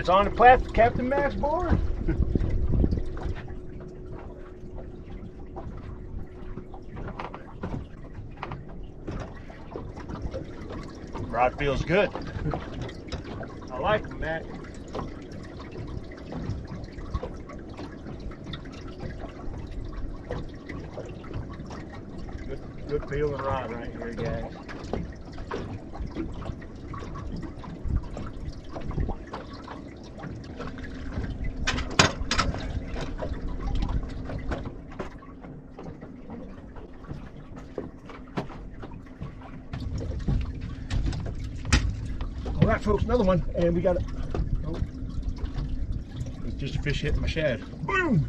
it's on the Captain Macks board. Rod feels good. I like them, Matt. Good feeling rod right here, guys. All right, folks, another one, and we got it. Oh, it's just a fish hitting my shad. Boom!